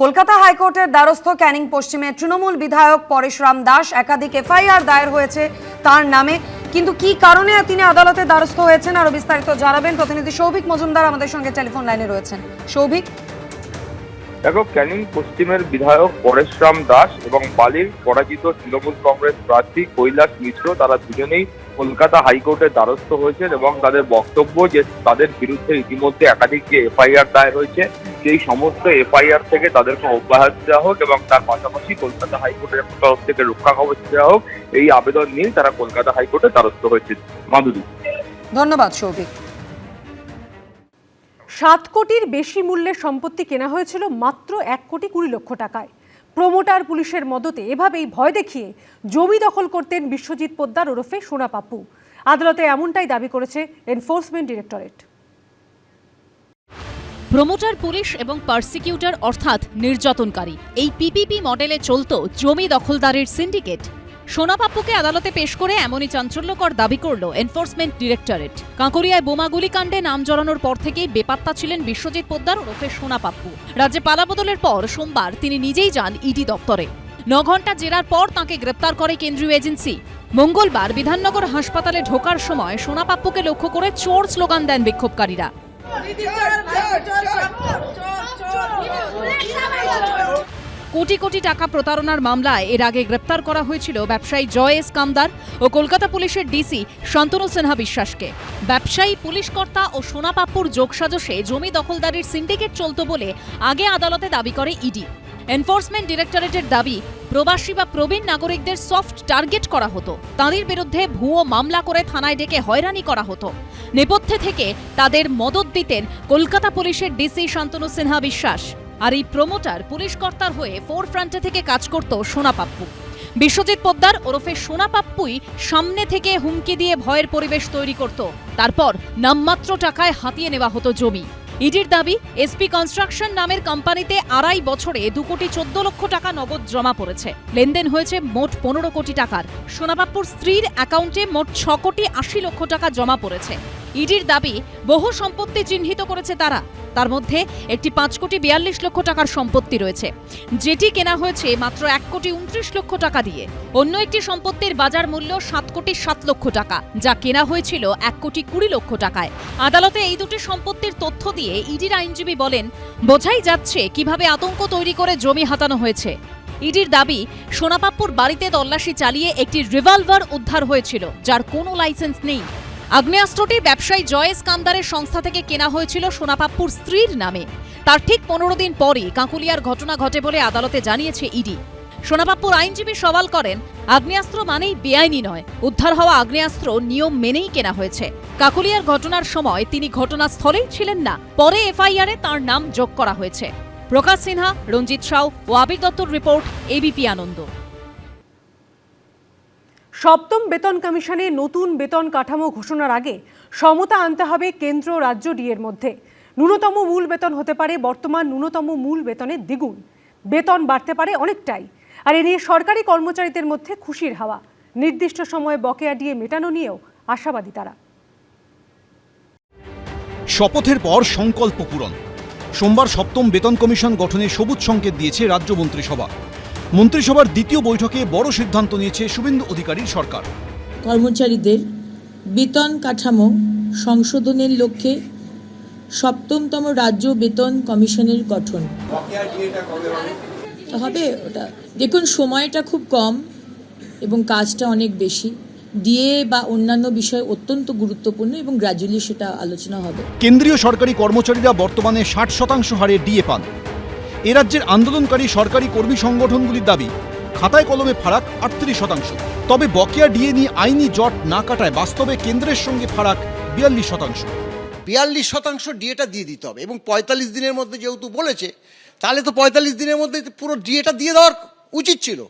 কলকাতা হাইকোর্টের দ্বারস্থ ক্যানিং পশ্চিমে তৃণমূল বিধায়ক পরেশরাম দাস একাধিক এফআইআর দায়ের হয়েছে তার নামে, কিন্তু কি কারণে তিনি আদালতে দ্বারস্থ হয়েছেন আরো বিস্তারিত জানাবেন প্রতিনিধি সৌভিক মজুমদার আমাদের সঙ্গে টেলিফোন লাইনে রয়েছেন। সৌভিক, দেখো, ক্যানিং পশ্চিমের বিধায়ক পরেশরাম দাস এবং বালির পরাজিত তৃণমূল কংগ্রেস প্রার্থী কৈলাস মিশ্র তারা দুজনেই কলকাতা হাইকোর্টের দ্বারস্থ হয়েছেন এবং তাদের বক্তব্য যে তাদের বিরুদ্ধে ইতিমধ্যে একাধিক যে এফআইআর দায়ের হয়েছে সেই সমস্ত এফআইআর থেকে তাদেরকে অব্যাহতি দেওয়া হোক এবং তার পাশাপাশি কলকাতা হাইকোর্টের তরফ থেকে রক্ষা কবচ দেওয়া হোক, এই আবেদন নিয়ে তারা কলকাতা হাইকোর্টে দ্বারস্থ হয়েছে। মাধুরী, ধন্যবাদ। সৌভিক, 7 কোটির বেশি মূল্যের সম্পত্তি কেনা হয়েছিল মাত্র 1,20,00,000 টাকায়। প্রমোটার পুলিশের মদতে এভাবেই ভয় দেখিয়ে জমি দখল করতেন বিশ্বজিৎ পোদ্দার ওরফে সোনা পাপ্পু। আদালতে এমনটাই দাবি করেছে এনফোর্সমেন্ট ডিরেক্টরেট। প্রমোটার পুলিশ এবং পার্সিকিউটর অর্থাৎ নির্যাতনকারী এই পিপিপি মডেলে চলত জমি দখলদারের সিন্ডিকেট। সোনা পাপ্পুকে আদালতে পেশ করে এমনই চাঞ্চল্যকর দাবি করল এনফোর্সমেন্ট ডিরেক্টরেট। কাঁকড়িয়ায় বোমাগুলি কাণ্ডে নাম জড়ানোর পর থেকেই বেপাত্তা ছিলেন বিশ্বজিৎ পোদ্দার ওরফে সোনা পাপ্পু। রাজ্যে পালাবদলের পর সোমবার তিনি নিজেই যান ইডি দপ্তরে। 9 ঘণ্টা জেরার পর তাঁকে গ্রেপ্তার করে কেন্দ্রীয় এজেন্সি। মঙ্গলবার বিধাননগর হাসপাতালে ঢোকার সময় সোনা পাপ্পুকে লক্ষ্য করে চোর স্লোগান দেন বিক্ষোভকারীরা। কোটি কোটি টাকা প্রতারণার মামলায় এর আগে গ্রেপ্তার করা হয়েছিল ব্যবসায়ী জয় এস কামদার ও কলকাতা পুলিশের ডিসি শান্তনু সিনহা বিশ্বাসকে। ব্যবসায়ী, পুলিশ কর্তা ও সোনা পাপ্পুর যোগসাজশে জমি দখলদারির সিন্ডিকেট চলত বলে আগে আদালতে দাবি করে ইডি। এনফোর্সমেন্ট ডিরেক্টরেটের দাবি, প্রবাসী বা প্রবীণ নাগরিকদের সফট টার্গেট করা হতো, তাদের বিরুদ্ধে ভুয়ো মামলা করে থানায় ডেকে হয়রানি করা হতো। নেপথ্যে থেকে তাদের মদত দিতেন কলকাতা পুলিশের ডিসি শান্তনু সিনহা বিশ্বাস। আর এই প্রমোটার পুলিশ কর্তার হয়ে ফোরফ্রন্টে থেকে কাজ করত সোনা পাপ্পু। বিশ্বজিৎ পোদ্দার ওরফে সোনা পাপ্পুই সামনে থেকে হুমকি দিয়ে ভয়ের পরিবেশ তৈরি করত। তারপর নামমাত্র টাকায় হাতিয়ে নেওয়া হতো জমি। ইডির দাবি, এসপি কনস্ট্রাকশন নামের কোম্পানিতে 2.5 বছরে 2,14,00,000 টাকা নগদ জমা পড়েছে। লেনদেন হয়েছে মোট 15 কোটি টাকার। সোনা পাপ্পুর স্ত্রীর অ্যাকাউন্টে মোট 6,80,00,000 টাকা জমা পড়েছে। ইডির দাবি, বহু সম্পত্তি চিহ্নিত করেছে তারা। তার মধ্যে একটি 5,42,00,000 টাকার সম্পত্তি রয়েছে, যেটি কেনা হয়েছে মাত্র 1,29,00,000 টাকা দিয়ে। অন্য একটি সম্পত্তির বাজার মূল্য 7,07,00,000 টাকা, যা কেনা হয়েছিল 1,20,00,000 টাকায়। আদালতে এই দুটি সম্পত্তির তথ্য দিয়ে ইডির আইনজীবী বলেন, বোঝাই যাচ্ছে কিভাবে আতঙ্ক তৈরি করে জমি হাতানো হয়েছে। ইডির দাবি, সোনা পাপ্পুর বাড়িতে তল্লাশি চালিয়ে একটি রিভলভার উদ্ধার হয়েছিল, যার কোনো লাইসেন্স নেই। আগ্নেয়াস্ত্রটি ব্যবসায়ী জয় এস কামদারের সংস্থা থেকে কেনা হয়েছিল সোনা পাপ্পুর স্ত্রীর নামে। তার ঠিক 15 দিন পরই কাঁকুলিয়ার ঘটনা ঘটে বলে আদালতে জানিয়েছে ইডি। সোনা পাপ্পুর আইনজীবী সওয়াল করেন, আগ্নেয়াস্ত্র মানেই বেআইনি নয়, উদ্ধার হওয়া আগ্নেয়াস্ত্র নিয়ম মেনেই কেনা হয়েছে। কাঁকুলিয়ার ঘটনার সময় তিনি ঘটনাস্থলেই ছিলেন না, পরে এফআইআরে তাঁর নাম যোগ করা হয়েছে। প্রকাশ সিনহা, রঞ্জিত সাউ ও আবির দত্তর রিপোর্ট, এবিপি আনন্দ। 7ম বেতন কমিশনে নতুন বেতন কাঠামো ঘোষণার আগে সমতা আনতে হবে কেন্দ্র রাজ্য ডিএর মধ্যে। ন্যূনতম মূল বেতন হতে পারে বর্তমান ন্যূনতম মূল বেতনের দ্বিগুণ। বেতন বাড়তে পারে অনেকটাই। আর এ নিয়ে সরকারি কর্মচারীদের মধ্যে খুশির হাওয়া। নির্দিষ্ট সময়ে বকেয়া ডিএ মেটানো নিয়েও আশাবাদী তারা। শপথের পর সংকল্প পূরণ। সোমবার 7ম বেতন কমিশন গঠনে সবুজ সংকেত দিয়েছে রাজ্য মন্ত্রিসভা। মন্ত্রিসভার দ্বিতীয় বৈঠকে বড় সিদ্ধান্ত নিয়েছে শুভেন্দু অধিকারীর সরকার। কর্মচারীদের বেতন কাঠামো সংশোধনের লক্ষ্যে 7তম রাজ্য বেতন কমিশনের গঠন হবে। ওটা দেখুন, সময়টা খুব কম এবং কাজটা অনেক বেশি। ডিএ বা অন্যান্য বিষয় অত্যন্ত গুরুত্বপূর্ণ এবং গ্র্যাজুয়ালি সেটা আলোচনা হবে। কেন্দ্রীয় সরকারি কর্মচারীরা বর্তমানে 60% হারে ডিএ পান। এ রাজ্যের আন্দোলনকারী সরকারি কর্মী সংগঠনগুলির দাবি, খাতায় কলমে ফারাক 38%। তবে বকেয়া ডিএ নিয়ে আইনি জট না কাটায় বাস্তবে কেন্দ্রের সঙ্গে ফারাক 42%। 42% ডিএটা দিয়ে দিতে হবে এবং 45 দিনের মধ্যে যেহেতু বলেছে, তাহলে তো 45 দিনের মধ্যে পুরো ডিএটা দিয়ে দেওয়ার উচিত ছিল।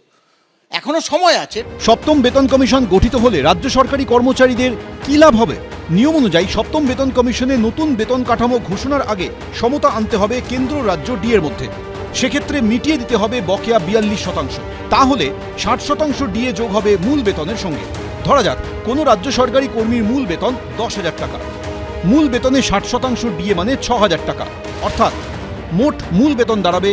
এখনো সময় আছে। 7ম বেতন কমিশন গঠিত হলে রাজ্য সরকারি কর্মচারীদের কী লাভ হবে? নিয়ম অনুযায়ী 7ম বেতন কমিশনে নতুন বেতন কাঠামো ঘোষণার আগে সমতা আনতে হবে কেন্দ্র রাজ্য ডিএর মধ্যে। সেক্ষেত্রে মিটিয়ে দিতে হবে বকেয়া 42%। তাহলে 60% ডিএ যোগ হবে মূল বেতনের সঙ্গে। ধরা যাক, কোনো রাজ্য সরকারি কর্মীর মূল বেতন 10,000 টাকা। মূল বেতনে 60% ডিএ মানে 6,000 টাকা, অর্থাৎ মোট মূল বেতন দাঁড়াবে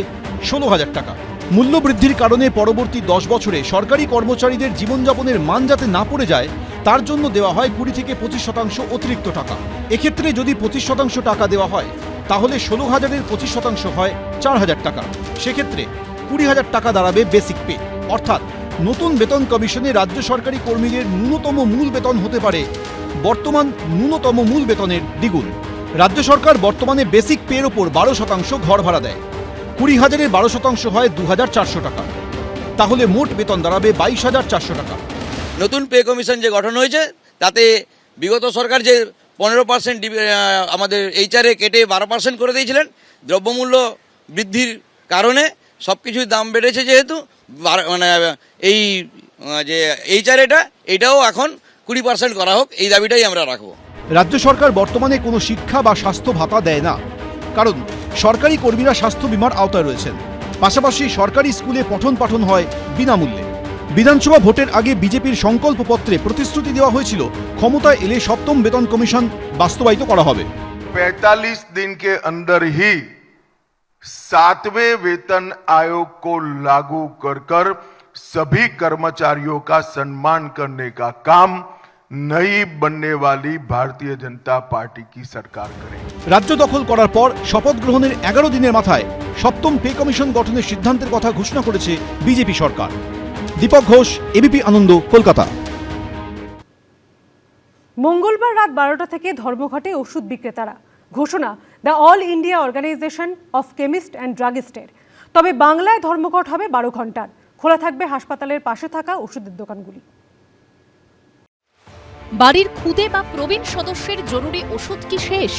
16,000 টাকা। মূল্যবৃদ্ধির কারণে পরবর্তী 10 বছরে সরকারি কর্মচারীদের জীবনযাপনের মান যাতে না পড়ে যায় তার জন্য দেওয়া হয় 20 থেকে 25% অতিরিক্ত টাকা। এক্ষেত্রে যদি 25% টাকা দেওয়া হয় তাহলে 16,000-এর 25% হয় 4,000 টাকা। সেক্ষেত্রে 20,000 টাকা দাঁড়াবে বেসিক পে। অর্থাৎ নতুন বেতন কমিশনে রাজ্য সরকারি কর্মীদের ন্যূনতম মূল বেতন হতে পারে বর্তমান ন্যূনতম মূল বেতনের দ্বিগুণ। রাজ্য সরকার বর্তমানে বেসিক পের ওপর 12% ঘর ভাড়া দেয়। 20,000-এর 12% হয় 2,400 টাকা। তাহলে মোট বেতন দাঁড়াবে 22,400 টাকা। নতুন পে কমিশন যে গঠন হয়েছে তাতে বিগত সরকার যে 15% আমাদের এইচআরে কেটে 12% করে দিয়েছিলেন, দ্রব্যমূল্য বৃদ্ধির কারণে সব কিছুর দাম বেড়েছে যেহেতু মানে এই যে এটাও এখন 20% করা হোক, এই দাবিটাই আমরা রাখবো। রাজ্য সরকার বর্তমানে কোনো শিক্ষা বা স্বাস্থ্য ভাতা দেয় না, কারণ সরকারি কর্মীরা স্বাস্থ্য বীমার আওতায় রয়েছেন। পাশাপাশি সরকারি স্কুলে পঠন পাঠন হয় বিনামূল্যে। বিধানসভা ভোটের আগে বিজেপির সংকল্পপত্রে প্রতিশ্রুতি দেওয়া হয়েছিল ক্ষমতায় এলে সপ্তম বেতন কমিশন বাস্তবায়িত করা হবে। 45 दिन के अंदर ही 7वें वेतन आयोग को लागू कर सभी कर्मचारियों का सम्मान करने का काम नई बनने वाली भारतीय जनता पार्टी की सरकार करे। রাজ্য দখল করার পর শপথ গ্রহণের 11 দিনের মাথায় সপ্তম পে কমিশন গঠনের সিদ্ধান্তের কথা ঘোষণা করেছে বিজেপি সরকার। দীপক ঘোষ, এবিপি আনন্দ, কলকাতা। মঙ্গলবার রাত 12টা থেকে ধর্মঘটে ওষুধ বিক্রেতারা। ঘোষণা the all India organisation of chemist and ড্রাগিস্টের। তবে বাংলায় ধর্মঘট হবে 12 ঘন্টার। খোলা থাকবে হাসপাতালের পাশে থাকা ওষুধের দোকানগুলি। বাড়ির খুদে বা প্রবীণ সদস্যের জরুরি ওষুধ কি শেষ?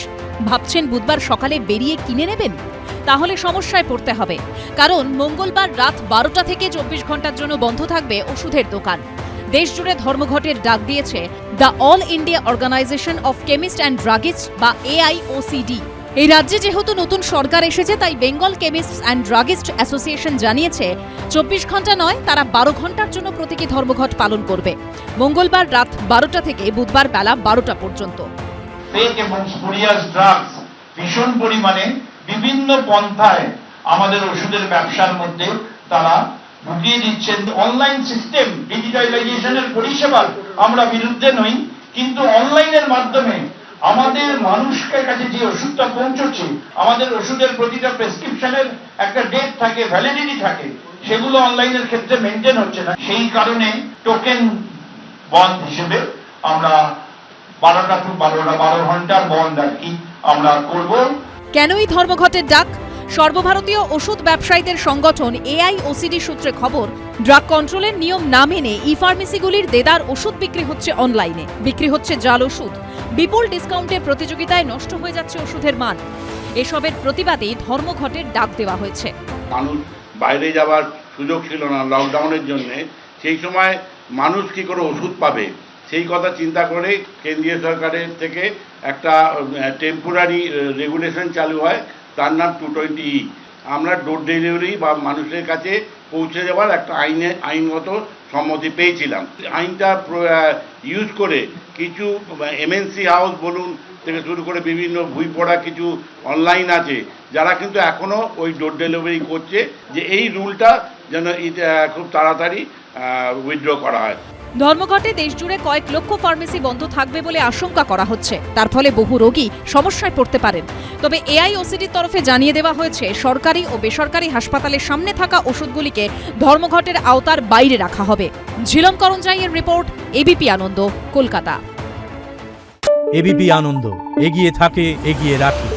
ভাবছেন বুধবার সকালে বেরিয়ে কিনে নেবেন? তাহলে সমস্যায় পড়তে হবে, কারণ মঙ্গলবার রাত 12টা থেকে 24 ঘন্টার জন্য বন্ধ থাকবে ওষুধের দোকান। দেশজুড়ে ধর্মঘটের ডাক দিয়েছে the all India organisation of chemist and druggist বা AIOCD। এই রাজ্যে যেহেতু নতুন সরকার এসেছে, তাই Bengal chemists and druggist association জানিয়েছে 24 ঘন্টা নয়, তারা 12 ঘন্টার জন্য প্রতীকী ধর্মঘট পালন করবে, মঙ্গলবার রাত 12টা থেকে বুধবার বেলা 12টা পর্যন্ত। ফেক এবং স্পুরিয়াস ড্রাগস ভীষণ পরিমাণে বিভিন্ন পন্থায় আমাদের ওষুধের ব্যবসার মধ্যে তারা ঢুকিয়ে দিচ্ছেন। অনলাইন সিস্টেম ডিজিটালাইজেশনের পরিষেবার আমরা বিরুদ্ধে নই, কিন্তু অনলাইনের মাধ্যমে আমাদের মানুষের কাছে যে ওষুধটা পৌঁছচ্ছে, আমাদের ওষুধের প্রতিটা প্রেসক্রিপশনের একটা ডেট থাকে, ভ্যালিডিটি থাকে, সেগুলো অনলাইনের ক্ষেত্রে মেনটেন হচ্ছে না। সেই কারণে টোকেন বন্ধ হিসেবে আমরা 12টা টু 12 ঘন্টার বন্ধ আর কি আমরা করব। কেন এই ধর্মঘটের ডাক? সর্বভারতীয় ওষুধ ব্যবসায়ীদের সংগঠন AIOCD সূত্রে খবর, ড্রাগ কন্ট্রোলের নিয়ম না মেনে ই-ফার্মেসিগুলির দেদার ওষুধ বিক্রি হচ্ছে অনলাইনে, বিক্রি হচ্ছে জাল ওষুধ, বিপুল ডিসকাউন্টে প্রতিযোগিতায় নষ্ট হয়ে যাচ্ছে ওষুধের মান। এসবের প্রতিবাদে ধর্মঘটের ডাক দেওয়া হয়েছে। মানুষ বাইরে যাওয়ার সুযোগ ছিল না লকডাউনের জন্য, সেই সময় মানুষ কি করে ওষুধ পাবে সেই কথা চিন্তা করে কেন্দ্রীয় সরকারের থেকে একটা টেম্পোরারি রেগুলেশন চালু হয়, তার নাম 220E। আমরা ডোর ডেলিভারি বা মানুষের কাছে পৌঁছে যাওয়ার একটা আইনগত সম্মতি পেয়েছিলাম। আইনটা ইউজ করে কিছু MNC হাউস বলুন থেকে শুরু করে বিভিন্ন বই পড়া কিছু অনলাইন আছে যারা কিন্তু এখনও ওই ডোর ডেলিভারি করছে, যে এই রুলটা যেন খুব তাড়াতাড়ি উইথড্র করা হয়। ধর্মঘটে দেশজুড়ে কয়েক লক্ষ ফার্মেসি বন্ধ থাকবে বলে আশঙ্কা করা হচ্ছে। তার ফলে বহু রোগী সমস্যায় পড়তে পারেন। তবে AIOCDর তরফে জানিয়ে দেওয়া হয়েছে, সরকারি ও বেসরকারি হাসপাতালের সামনে থাকা ওষুধগুলিকে ধর্মঘটের আওতার বাইরে রাখা হবে। Jhelum করঞ্জাইয়ের report, ABP Ananda, Kolkata. ABP আনন্দ, এগিয়ে থাকে, এগিয়ে রাখে।